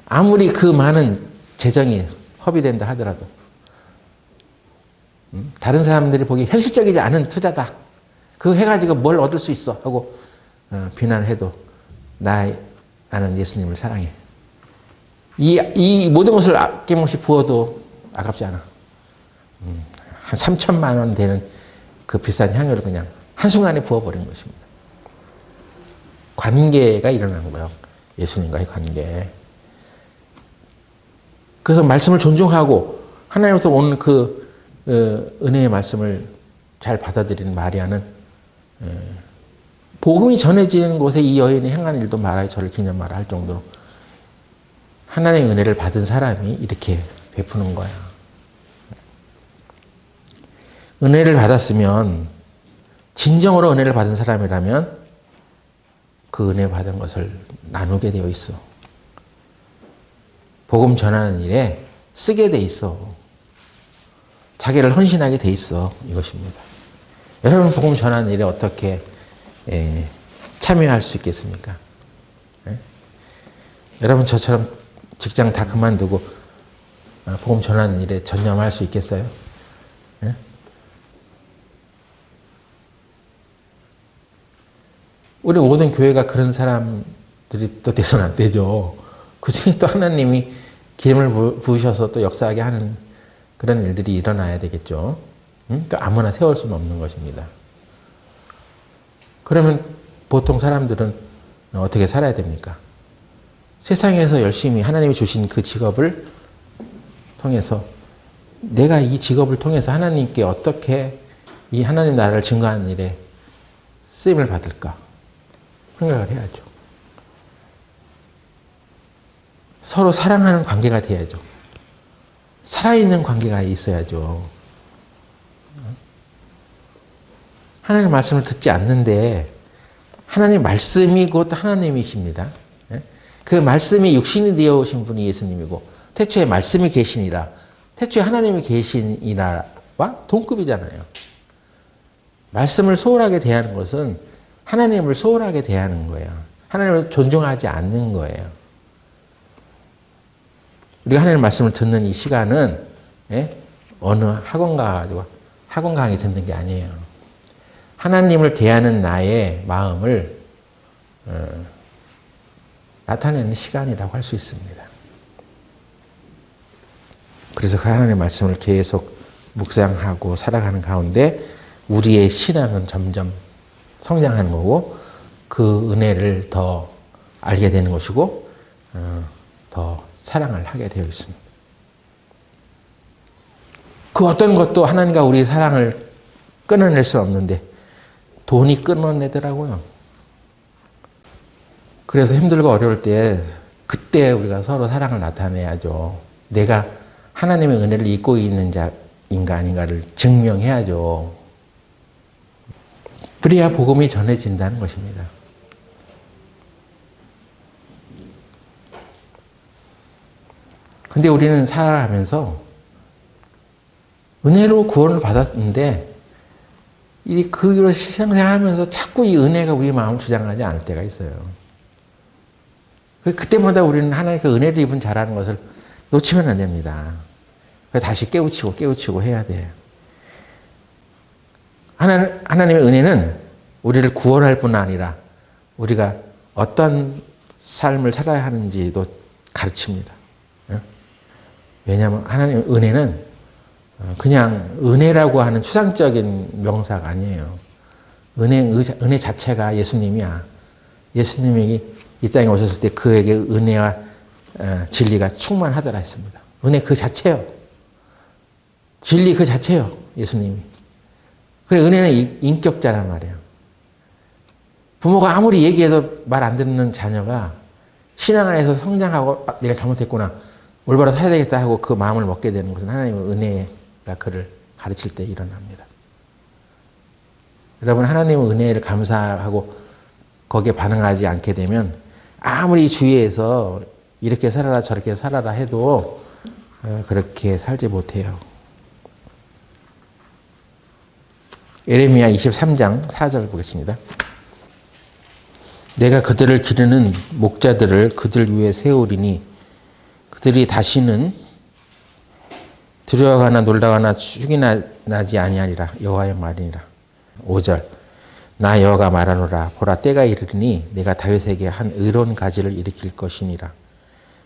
아무리 그 많은 재정이 허비된다 하더라도 다른 사람들이 보기 현실적이지 않은 투자다. 그거 해가지고 뭘 얻을 수 있어 하고 비난을 해도 나 나는 예수님을 사랑해. 이 모든 것을 아낌없이 부어도 아깝지 않아. 한 3천만 원 되는 그 비싼 향유를 그냥 한순간에 부어버린 것입니다. 관계가 일어난 거예요. 예수님과의 관계. 그래서 말씀을 존중하고 하나님으로부터 오는 그 은혜의 말씀을 잘 받아들이는 마리아는 복음이 전해지는 곳에 이 여인이 행한 일도 마라의 저를 기념하라 할 정도로 하나님의 은혜를 받은 사람이 이렇게 베푸는 거야. 은혜를 받았으면, 진정으로 은혜를 받은 사람이라면 그 은혜 받은 것을 나누게 되어 있어. 복음 전하는 일에 쓰게 돼 있어. 자기를 헌신하게 돼 있어. 이것입니다. 여러분 복음 전하는 일에 어떻게 참여할 수 있겠습니까? 여러분 저처럼 직장 다 그만두고 복음 전하는 일에 전념할 수 있겠어요? 우리 모든 교회가 그런 사람들이 또 돼서는 안 되죠. 그 중에 또 하나님이 기름을 부으셔서 또 역사하게 하는 그런 일들이 일어나야 되겠죠. 또 아무나 세울 수는 없는 것입니다. 그러면 보통 사람들은 어떻게 살아야 됩니까? 세상에서 열심히 하나님이 주신 그 직업을 통해서 내가 이 직업을 통해서 하나님께 어떻게 이 하나님 나라를 증거하는 일에 쓰임을 받을까 생각을 해야죠. 서로 사랑하는 관계가 돼야죠. 살아있는 관계가 있어야죠. 하나님 말씀을 듣지 않는데 하나님 말씀이 곧 하나님이십니다. 그 말씀이 육신이 되어 오신 분이 예수님이고 태초에 말씀이 계시니라. 태초에 하나님이 계시니라와 동급이잖아요. 말씀을 소홀하게 대하는 것은 하나님을 소홀하게 대하는 거예요. 하나님을 존중하지 않는 거예요. 우리가 하나님 말씀을 듣는 이 시간은 어느 학원 가가지고 학원 강의 듣는 게 아니에요. 하나님을 대하는 나의 마음을 나타내는 시간이라고 할 수 있습니다. 그래서 그 하나님의 말씀을 계속 묵상하고 살아가는 가운데 우리의 신앙은 점점 성장하는 거고 그 은혜를 더 알게 되는 것이고 더 사랑을 하게 되어 있습니다. 그 어떤 것도 하나님과 우리의 사랑을 끊어낼 수 없는데 돈이 끊어내더라고요. 그래서 힘들고 어려울 때 그때 우리가 서로 사랑을 나타내야죠. 내가 하나님의 은혜를 입고 있는 자인가 아닌가를 증명해야죠. 그래야 복음이 전해진다는 것입니다. 근데 우리는 살아가면서 은혜로 구원을 받았는데 그 신앙생활하면서 자꾸 이 은혜가 우리 마음을 주장하지 않을 때가 있어요. 그때마다 우리는 하나님께 은혜를 입은 자라는 것을 놓치면 안 됩니다. 다시 깨우치고 해야 돼요. 하나님의 은혜는 우리를 구원할 뿐 아니라 우리가 어떤 삶을 살아야 하는지도 가르칩니다. 왜냐하면 하나님의 은혜는 그냥 은혜라고 하는 추상적인 명사가 아니에요. 은혜 자체가 예수님이야. 예수님이 이 땅에 오셨을 때 그에게 은혜와 진리가 충만하더라 했습니다. 은혜 그 자체요. 진리 그 자체요. 예수님이. 그래 은혜는 인격자란 말이에요. 부모가 아무리 얘기해도 말 안 듣는 자녀가 신앙 안에서 성장하고 내가 잘못했구나. 올바로 살아야 되겠다 하고 그 마음을 먹게 되는 것은 하나님의 은혜가 그를 가르칠 때 일어납니다. 여러분 하나님의 은혜를 감사하고 거기에 반응하지 않게 되면 아무리 주위에서 이렇게 살아라 저렇게 살아라 해도 그렇게 살지 못해요. 예레미야 23장 4절 보겠습니다. 내가 그들을 기르는 목자들을 그들 위에 세우리니 그들이 다시는 두려워하거나 놀라거나 축이 나지 아니하리라. 여호와의 말이니라. 5절 나 여호와가 말하노라. 보라, 때가 이르리니 내가 다윗에게 한 의로운 가지를 일으킬 것이니라.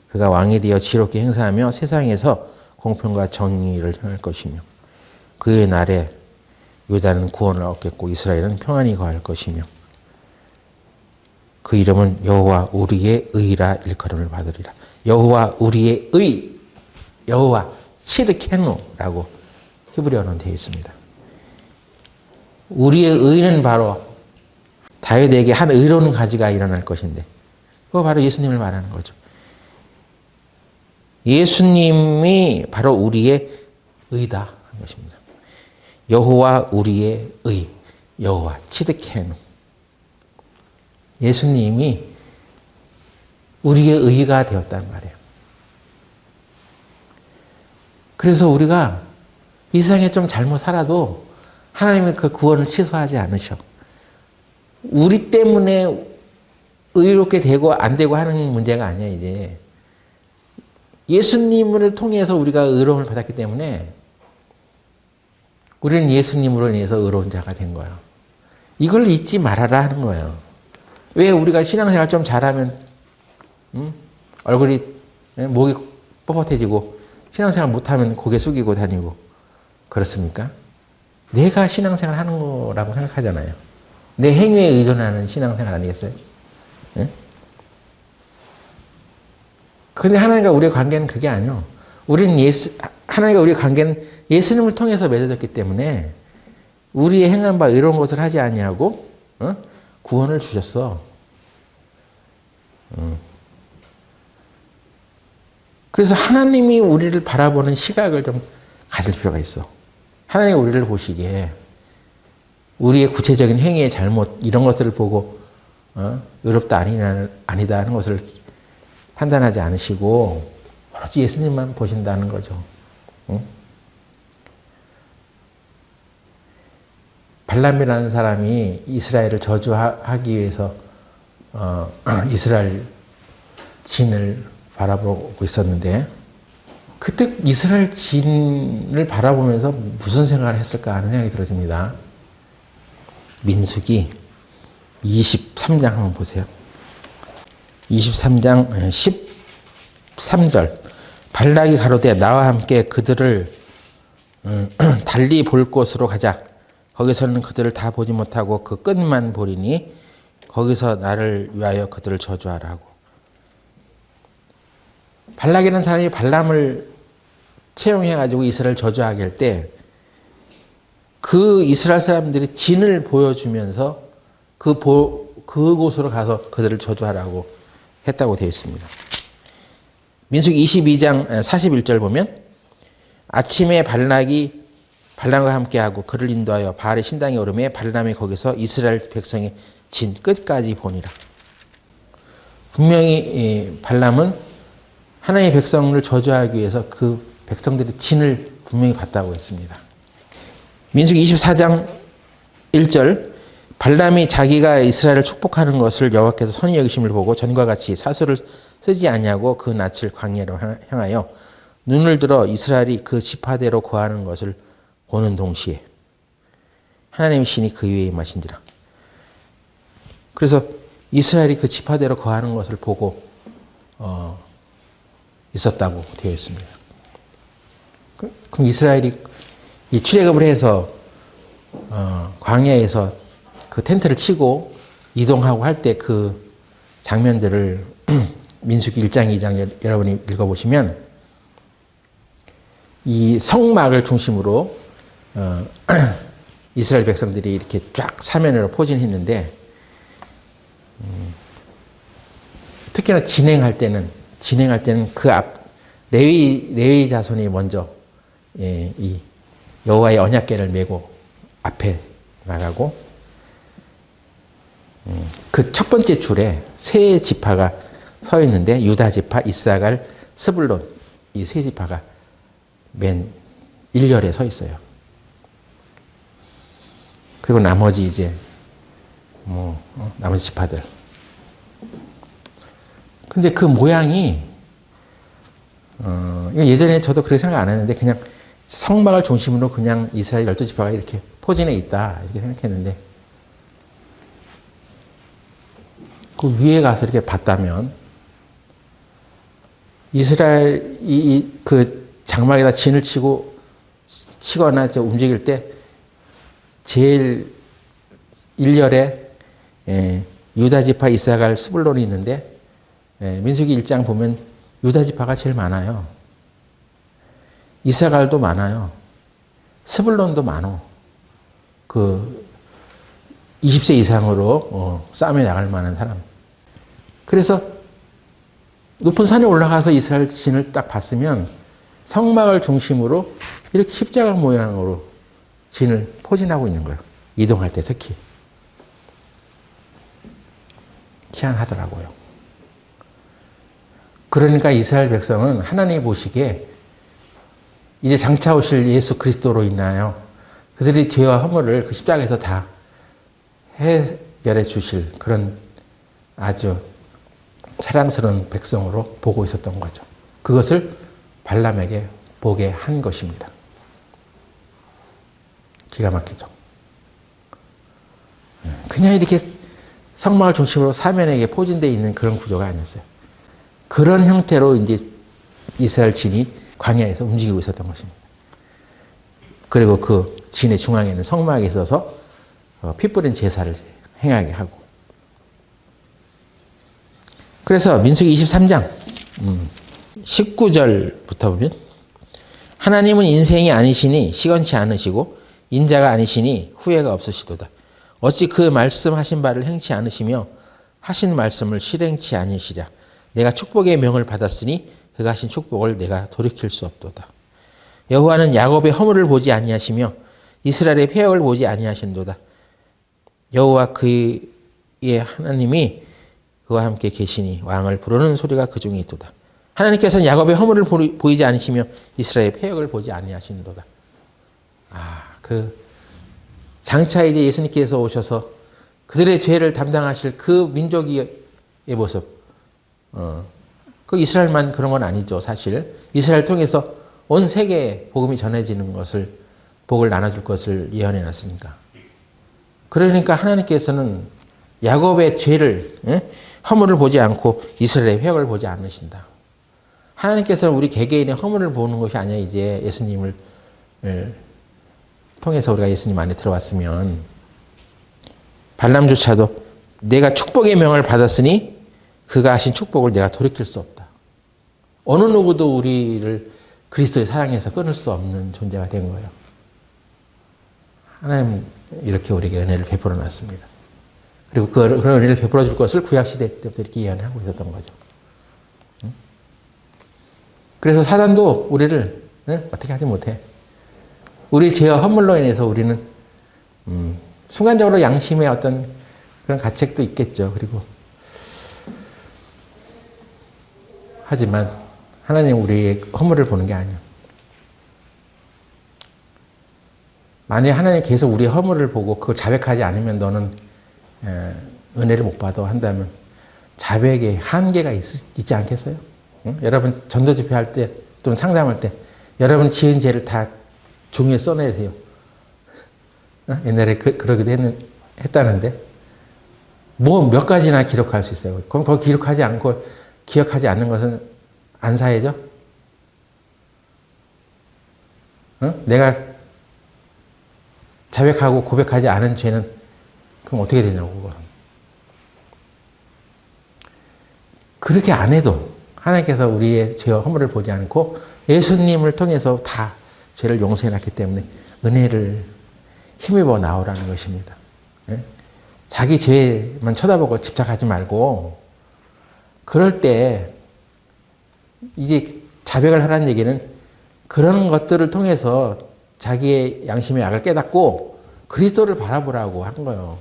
그가 왕이 되어 지혜롭게 행사하며 세상에서 공평과 정의를 행할 것이며 그의 날에 유다는 구원을 얻겠고 이스라엘은 평안히 거할 것이며 그 이름은 여호와 우리의 의라 일컬음을 받으리라. 여호와 우리의 의, 여호와 츠드케누라고 히브리어는 되어 있습니다. 우리의 의는 바로 다윗에게 한 의로운 가지가 일어날 것인데 그거 바로 예수님을 말하는 거죠. 예수님이 바로 우리의 의다 하는 것입니다. 여호와 우리의 의, 여호와 츠드케누. 예수님이 우리의 의가 되었단 말이에요. 그래서 우리가 이 세상에 좀 잘못 살아도 하나님의 그 구원을 취소하지 않으셔. 우리 때문에 의롭게 되고 안 되고 하는 문제가 아니야, 이제. 예수님을 통해서 우리가 의로움을 받았기 때문에 우리는 예수님으로 인해서 의로운 자가 된 거야. 이걸 잊지 말아라 하는 거예요. 왜 우리가 신앙생활 좀 잘하면 얼굴이 목이 뻣뻣해지고 신앙생활 못하면 고개 숙이고 다니고 그렇습니까? 내가 신앙생활 하는 거라고 생각하잖아요. 내 행위에 의존하는 신앙생활 아니겠어요? 네? 근데 하나님과 우리의 관계는 그게 아니요. 우리는 하나님과 우리의 관계는 예수님을 통해서 맺어졌기 때문에 우리의 행한 바 이런 것을 하지 아니하고 구원을 주셨어. 그래서 하나님이 우리를 바라보는 시각을 좀 가질 필요가 있어. 하나님이 우리를 보시기에 우리의 구체적인 행위의 잘못 이런 것들을 보고 의롭다 아니다 하는 것을 판단하지 않으시고 오로지 예수님만 보신다는 거죠. 발람이라는 사람이 이스라엘을 저주하기 위해서 이스라엘 진을 바라보고 있었는데 그때 이스라엘 진을 바라보면서 무슨 생각을 했을까 하는 생각이 들어집니다. 민수기 23장 한번 보세요. 23장 13절 발락이 가로되 나와 함께 그들을 달리 볼 곳으로 가자. 거기서는 그들을 다 보지 못하고 그 끝만 보리니 거기서 나를 위하여 그들을 저주하라 하고. 발락이라는 사람이 발람을 채용해가지고 이스라엘 저주하게 할 때 그 이스라엘 사람들이 진을 보여주면서 그곳으로 가서 그들을 저주하라고 했다고 되어 있습니다. 민수기 22장 41절 보면 아침에 발람과 함께하고 그를 인도하여 바알의 신당에 오르매 발람이 거기서 이스라엘 백성의 진 끝까지 보니라. 분명히 발람은 하나님의 백성을 저주하기 위해서 그 백성들의 진을 분명히 봤다고 했습니다. 민수기 24장 1절 발람이 자기가 이스라엘을 축복하는 것을 여호와께서 선히 여기심을 보고 전과 같이 사수를 쓰지 아니하고 그 낯을 광야로 향하여 눈을 들어 이스라엘이 그 지파대로 거하는 것을 보는 동시에 하나님의 신이 그 위에 임하신지라. 그래서 이스라엘이 그 지파대로 거하는 것을 보고 있었다고 되어 있습니다. 그럼 이스라엘이 이 출애굽을 해서 광야에서 그 텐트를 치고 이동하고 할 때 그 장면들을 민수기 1장, 2장 여러분이 읽어보시면 이 성막을 중심으로 이스라엘 백성들이 이렇게 쫙 사면으로 포진했는데 특히나 진행할 때는 그 앞 레위 자손이 먼저 이 여호와의 언약궤를 메고 앞에 나가고 그 첫 번째 줄에 세 지파가 서 있는데 유다 지파, 이사갈, 스불론 이 세 지파가 맨 1열에 서 있어요. 그리고 나머지 이제 나머지 지파들. 근데 그 모양이 예전에 저도 그렇게 생각 안 했는데 그냥 성막을 중심으로 그냥 이스라엘 12지파가 이렇게 포진해 있다 이렇게 생각했는데 그 위에 가서 이렇게 봤다면 이스라엘이 그 장막에다 진을 치거나 움직일 때 제일 일렬에 유다 지파, 이사갈, 스불론이 있는데 민수기 1장 보면 유다 지파가 제일 많아요. 이사갈도 많아요. 스불론도 많어. 그 20세 이상으로 싸움에 나갈 만한 사람. 그래서 높은 산에 올라가서 이스라엘 진을 딱 봤으면 성막을 중심으로 이렇게 십자가 모양으로 진을 포진하고 있는 거예요. 이동할 때 특히. 희한하더라고요. 그러니까 이스라엘 백성은 하나님이 보시기에 이제 장차 오실 예수 그리스도로 인하여 그들이 죄와 허물을 그 십자가에서 다 해결해 주실 그런 아주 사랑스러운 백성으로 보고 있었던 거죠. 그것을 발람에게 보게 한 것입니다. 기가 막히죠. 그냥 이렇게 성막을 중심으로 사면에게 포진되어 있는 그런 구조가 아니었어요. 그런 형태로 이제 이스라엘 진이 광야에서 움직이고 있었던 것입니다. 그리고 그 진의 중앙에는 성막이 있어서 피 뿌린 제사를 행하게 하고. 그래서 민수기 23장 19절부터 보면 하나님은 인생이 아니시니 시건치 않으시고 인자가 아니시니 후회가 없으시도다. 어찌 그 말씀하신 바를 행치 않으시며 하신 말씀을 실행치 아니시랴. 내가 축복의 명을 받았으니 그가 하신 축복을 내가 돌이킬 수 없도다. 여호와는 야곱의 허물을 보지 아니하시며 이스라엘의 폐역을 보지 아니하신도다. 여호와 그의 하나님이 그와 함께 계시니 왕을 부르는 소리가 그 중에 있도다. 하나님께서는 야곱의 허물을 보이지 않으시며 이스라엘의 폐역을 보지 아니하신도다. 그 장차 이제 예수님께서 오셔서 그들의 죄를 담당하실 그 민족의 모습. 그 이스라엘만 그런 건 아니죠, 사실. 이스라엘 통해서 온 세계에 복음이 전해지는 것을, 복을 나눠줄 것을 예언해 놨으니까. 그러니까 하나님께서는 야곱의 죄를, 허물을 보지 않고 이스라엘의 회역을 보지 않으신다. 하나님께서는 우리 개개인의 허물을 보는 것이 아니라 이제 예수님을 통해서 우리가 예수님 안에 들어왔으면 발람조차도 내가 축복의 명을 받았으니 그가 하신 축복을 내가 돌이킬 수 없다. 어느 누구도 우리를 그리스도의 사랑에서 끊을 수 없는 존재가 된 거예요. 하나님 이렇게 우리에게 은혜를 베풀어 놨습니다. 그리고 그런 은혜를 베풀어 줄 것을 구약시대 때부터 이렇게 예언하고 있었던 거죠. 그래서 사단도 우리를 어떻게 하지 못해. 우리 죄와 허물로 인해서 우리는 순간적으로 양심의 어떤 그런 가책도 있겠죠. 그리고 하지만 하나님 우리의 허물을 보는 게 아니에요. 만약에 하나님 계속 우리의 허물을 보고 그걸 자백하지 않으면 너는 은혜를 못 받아 한다면 자백에 한계가 있지 않겠어요? 응? 여러분 전도 집회할 때 또는 상담할 때 여러분 지은 죄를 다 종이에 써내세요. 옛날에 그러기도 했다는데 뭐 몇 가지나 기록할 수 있어요. 그럼 그거 기록하지 않고 기억하지 않는 것은 안 사해져? 내가 자백하고 고백하지 않은 죄는 그럼 어떻게 되냐고. 그건. 그렇게 안 해도 하나님께서 우리의 죄와 허물을 보지 않고 예수님을 통해서 다 죄를 용서해 놨기 때문에 은혜를 힘입어 나오라는 것입니다. 자기 죄만 쳐다보고 집착하지 말고 그럴 때 이제 자백을 하라는 얘기는 그런 것들을 통해서 자기의 양심의 악을 깨닫고 그리스도를 바라보라고 한 거예요.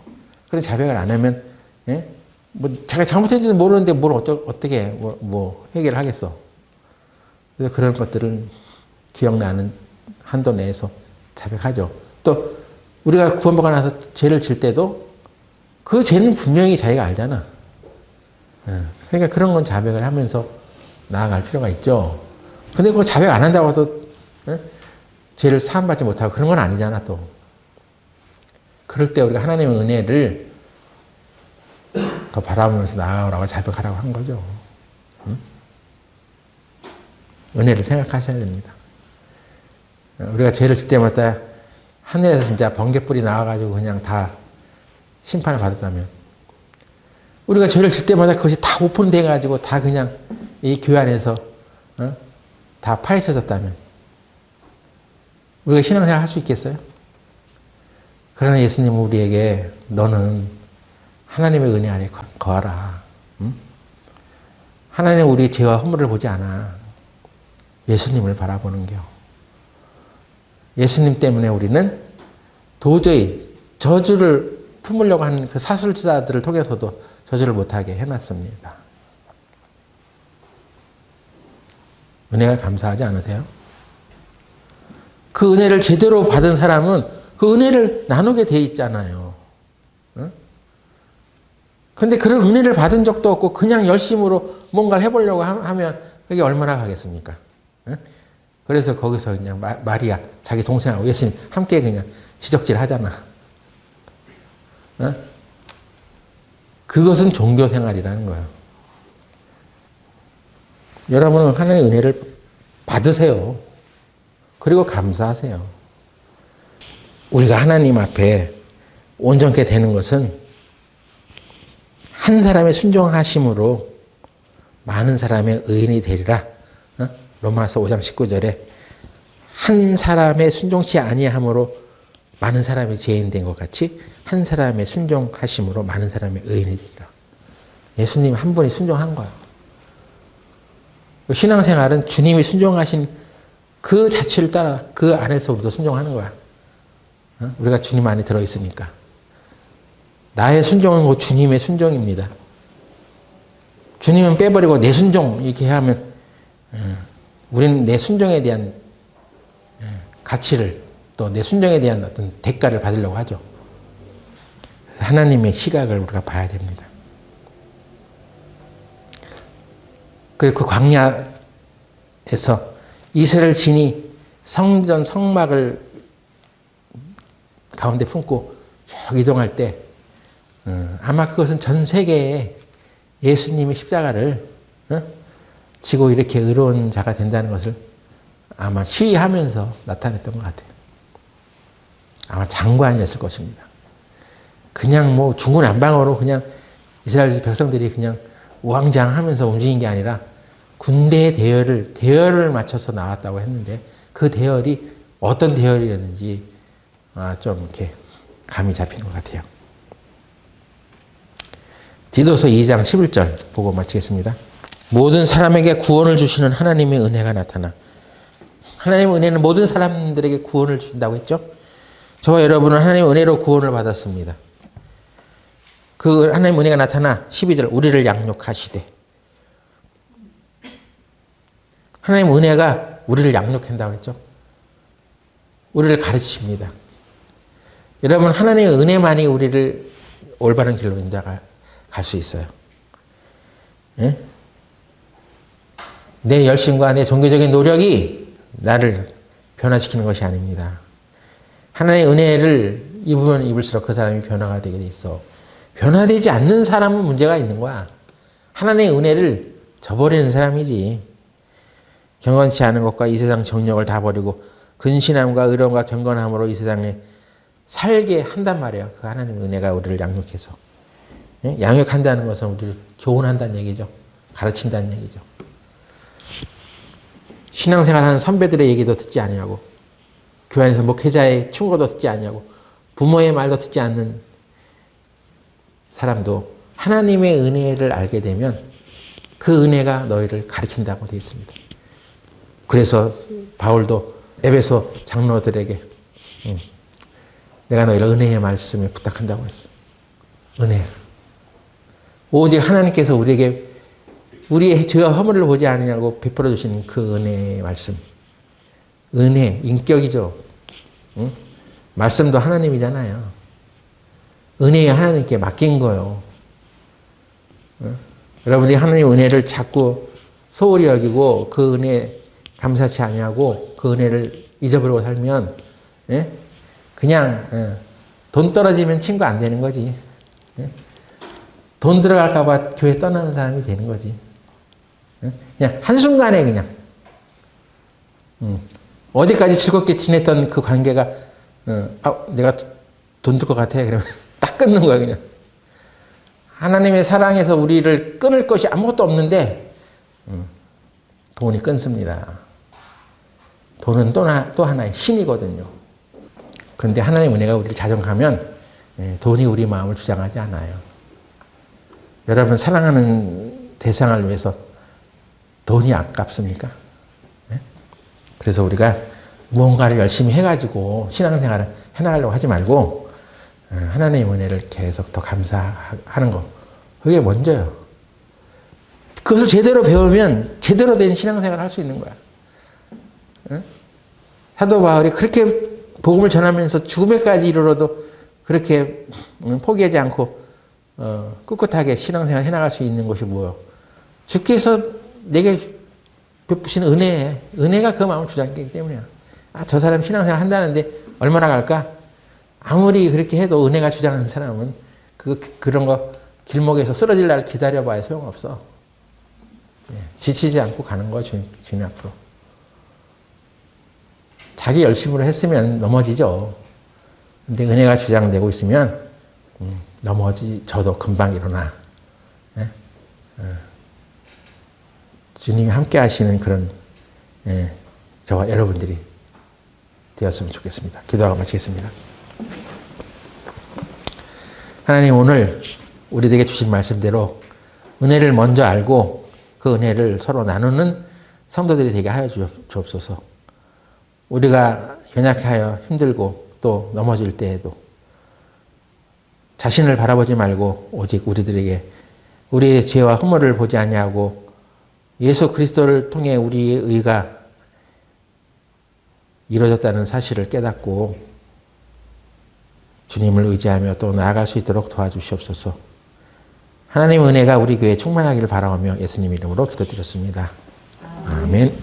그래서 자백을 안 하면 뭐 자기가 잘못했는지도 모르는데 뭘 어떻게 해결을 하겠어. 그래서 그런 것들을 기억나는 한도 내에서 자백하죠. 또 우리가 구원받고 나서 죄를 질 때도 그 죄는 분명히 자기가 알잖아. 그러니까 그런 건 자백을 하면서 나아갈 필요가 있죠. 근데 그거 자백 안 한다고 해도 죄를 사함받지 못하고 그런 건 아니잖아 또. 그럴 때 우리가 하나님의 은혜를 그거 바라보면서 나아가라고 자백하라고 한 거죠. 응? 은혜를 생각하셔야 됩니다. 우리가 죄를 질 때마다 하늘에서 진짜 번개불이 나와가지고 그냥 다 심판을 받았다면, 우리가 죄를 질 때마다 그것이 다 오픈돼가지고 다 그냥 이 교회 안에서 다 파헤쳐졌다면 우리가 신앙생활 할 수 있겠어요? 그러나 예수님은 우리에게 너는 하나님의 은혜 안에 거하라. 응? 하나님은 우리의 죄와 허물을 보지 않아. 예수님을 바라보는겨. 예수님 때문에 우리는 도저히 저주를 품으려고 하는 그 사술자들을 통해서도 저주를 못하게 해놨습니다. 은혜가 감사하지 않으세요? 그 은혜를 제대로 받은 사람은 그 은혜를 나누게 돼 있잖아요. 그런데 그런 은혜를 받은 적도 없고 그냥 열심으로 뭔가를 해보려고 하면 그게 얼마나 가겠습니까? 그래서 거기서 그냥 마리아, 자기 동생하고 예수님 함께 그냥 지적질 하잖아. 그것은 종교 생활이라는 거예요. 여러분은 하나님의 은혜를 받으세요. 그리고 감사하세요. 우리가 하나님 앞에 온전케 되는 것은 한 사람의 순종하심으로 많은 사람의 의인이 되리라. 로마서 5장 19절에 한 사람의 순종치 아니함으로 많은 사람이 죄인 된 것 같이 한 사람의 순종하심으로 많은 사람의 의인이 되리라. 예수님 한 분이 순종한 거야. 신앙생활은 주님이 순종하신 그 자체를 따라 그 안에서 우리도 순종하는 거야. 우리가 주님 안에 들어있으니까. 나의 순종은 곧 주님의 순종입니다. 주님은 빼버리고 내 순종 이렇게 하면 우리는 내 순종에 대한 가치를 또 내 순종에 대한 어떤 대가를 받으려고 하죠. 그래서 하나님의 시각을 우리가 봐야 됩니다. 그리고 그 광야에서 이스라엘 진이 성전 성막을 가운데 품고 쭉 이동할 때 아마 그것은 전 세계에 예수님의 십자가를 지고 이렇게 의로운 자가 된다는 것을 아마 시위하면서 나타냈던 것 같아요. 아마 장관이었을 것입니다. 그냥 뭐 중구난방으로 그냥 이스라엘 백성들이 그냥 우왕좌왕하면서 움직인 게 아니라 군대의 대열을 맞춰서 나왔다고 했는데 그 대열이 어떤 대열이었는지 좀 이렇게 감이 잡히는 것 같아요. 디도서 2장 11절 보고 마치겠습니다. 모든 사람에게 구원을 주시는 하나님의 은혜가 나타나. 하나님의 은혜는 모든 사람들에게 구원을 주신다고 했죠. 저와 여러분은 하나님의 은혜로 구원을 받았습니다. 그 하나님의 은혜가 나타나 12절 우리를 양육하시되. 하나님의 은혜가 우리를 양육한다고 했죠. 우리를 가르칩니다. 여러분 하나님의 은혜만이 우리를 올바른 길로 인도갈 수 있어요. 예? 내 열심과 내 종교적인 노력이 나를 변화시키는 것이 아닙니다. 하나님의 은혜를 입으면 입을수록 그 사람이 변화가 되게 돼 있어. 변화되지 않는 사람은 문제가 있는 거야. 하나님의 은혜를 저버리는 사람이지. 경건치 않은 것과 이 세상 정욕을 다 버리고 근신함과 의로움과 경건함으로 이 세상에 살게 한단 말이에요. 그 하나님의 은혜가 우리를 양육해서. 예? 양육한다는 것은 우리를 교훈한다는 얘기죠. 가르친다는 얘기죠. 신앙생활하는 선배들의 얘기도 듣지 아니하고 교회 안에서 목회자의 충고도 듣지 아니하고 부모의 말도 듣지 않는 사람도 하나님의 은혜를 알게 되면 그 은혜가 너희를 가르친다고 되어 있습니다. 그래서 바울도 에베소 장로들에게 내가 너희를 은혜의 말씀에 부탁한다고 했어. 은혜. 오직 하나님께서 우리에게 우리의 죄와 허물을 보지 않으냐고 베풀어 주시는 그 은혜의 말씀. 은혜, 인격이죠. 응? 말씀도 하나님이잖아요. 은혜에 하나님께 맡긴 거예요. 응? 여러분이 하나님의 은혜를 자꾸 소홀히 여기고 그 은혜 감사치 아니하고 그 은혜를 잊어버리고 살면 예? 그냥 돈 떨어지면 친구 안 되는 거지. 예? 돈 들어갈까봐 교회 떠나는 사람이 되는 거지. 그냥 한순간에 그냥. 어제까지 즐겁게 지냈던 그 관계가, 내가 돈 들 것 같아. 그러면 딱 끊는 거야, 그냥. 하나님의 사랑에서 우리를 끊을 것이 아무것도 없는데, 돈이 끊습니다. 돈은 또 하나의 신이거든요. 그런데 하나님의 은혜가 우리를 자정하면 돈이 우리 마음을 주장하지 않아요. 여러분 사랑하는 대상을 위해서 돈이 아깝습니까? 그래서 우리가 무언가를 열심히 해가지고 신앙생활을 해나가려고 하지 말고 하나님의 은혜를 계속 더 감사하는 거. 그게 먼저요. 그것을 제대로 배우면 제대로 된 신앙생활을 할 수 있는 거야. 사도 바울이 그렇게 복음을 전하면서 죽음에까지 이르러도 그렇게 포기하지 않고 꿋꿋하게 신앙생활을 해나갈 수 있는 것이 뭐예요? 주께서 내게 베푸시는 은혜가 그 마음을 주장하기 때문이야. 저 사람 신앙생활 한다는데 얼마나 갈까? 아무리 그렇게 해도 은혜가 주장하는 사람은 그런 거 길목에서 쓰러질 날 기다려봐야 소용없어. 지치지 않고 가는 거야, 주님 앞으로. 자기 열심으로 했으면 넘어지죠. 근데 은혜가 주장되고 있으면 넘어져도 금방 일어나. 주님이 함께 하시는 그런 저와 여러분들이 되었으면 좋겠습니다. 기도하고 마치겠습니다. 하나님, 오늘 우리에게 주신 말씀대로 은혜를 먼저 알고 그 은혜를 서로 나누는 성도들이 되게 하여 주옵소서. 우리가 연약하여 힘들고 또 넘어질 때에도 자신을 바라보지 말고 오직 우리들에게 우리의 죄와 허물을 보지 아니하고 예수 그리스도를 통해 우리의 의가 이루어졌다는 사실을 깨닫고 주님을 의지하며 또 나아갈 수 있도록 도와주시옵소서. 하나님의 은혜가 우리 교회에 충만하기를 바라오며 예수님 이름으로 기도드렸습니다. 아멘.